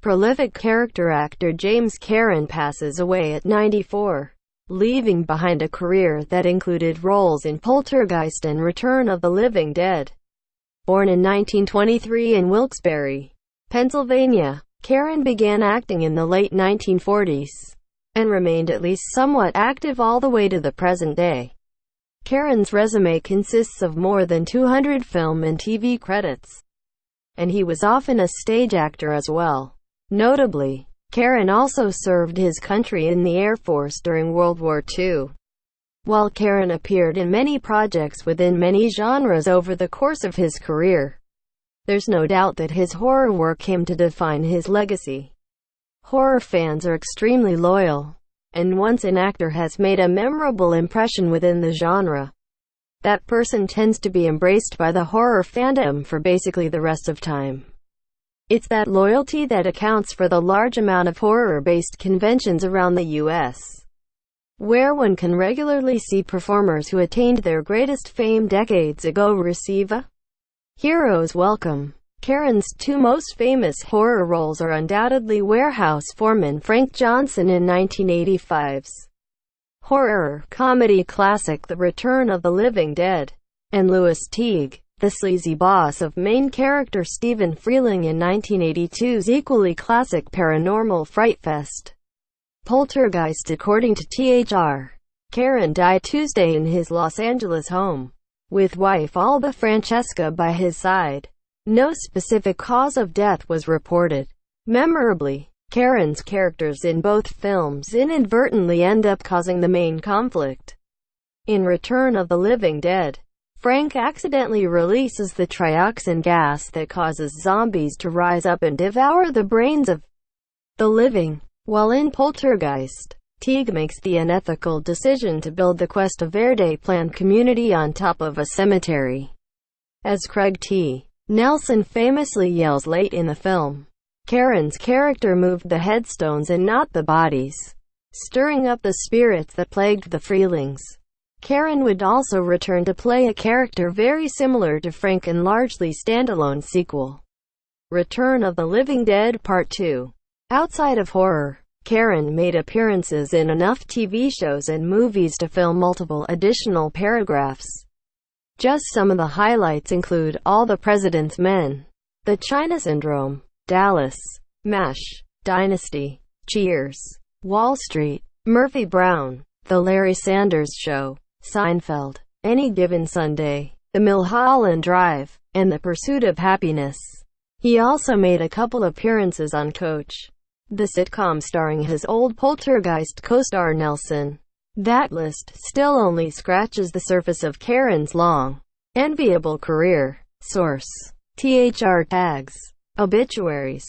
Prolific character actor James Karen passes away at 94, leaving behind a career that included roles in Poltergeist and Return of the Living Dead. Born in 1923 in Wilkes-Barre, Pennsylvania, Karen began acting in the late 1940s, and remained at least somewhat active all the way to the present day. Karen's resume consists of more than 200 film and TV credits, and he was often a stage actor as well. Notably, Karen also served his country in the Air Force during World War II. While Karen appeared in many projects within many genres over the course of his career, there's no doubt that his horror work came to define his legacy. Horror fans are extremely loyal, and once an actor has made a memorable impression within the genre, that person tends to be embraced by the horror fandom for basically the rest of time. It's that loyalty that accounts for the large amount of horror-based conventions around the U.S., where one can regularly see performers who attained their greatest fame decades ago receive a hero's welcome. Karen's two most famous horror roles are undoubtedly warehouse foreman Frank Johnson in 1985's horror comedy classic The Return of the Living Dead, and Lewis Teague, the sleazy boss of main character Steven Freeling in 1982's equally classic paranormal fright fest, Poltergeist. According to THR, Karen died Tuesday in his Los Angeles home, with wife Alba Francesca by his side. No specific cause of death was reported. Memorably, Karen's characters in both films inadvertently end up causing the main conflict. In Return of the Living Dead, Frank accidentally releases the trioxin gas that causes zombies to rise up and devour the brains of the living, while in Poltergeist, Teague makes the unethical decision to build the Cuesta Verde planned community on top of a cemetery. As Craig T. Nelson famously yells late in the film, Karen's character moved the headstones and not the bodies, stirring up the spirits that plagued the Freelings. Karen would also return to play a character very similar to Frank in largely standalone sequel, Return of the Living Dead Part 2. Outside of horror, Karen made appearances in enough TV shows and movies to fill multiple additional paragraphs. Just some of the highlights include All the President's Men, The China Syndrome, Dallas, MASH, Dynasty, Cheers, Wall Street, Murphy Brown, The Larry Sanders Show, Seinfeld, Any Given Sunday, The Mulholland Drive, and The Pursuit of Happyness. He also made a couple appearances on Coach, the sitcom starring his old Poltergeist co-star Nelson. That list still only scratches the surface of Karen's long, enviable career. Source: THR Tags, Obituaries.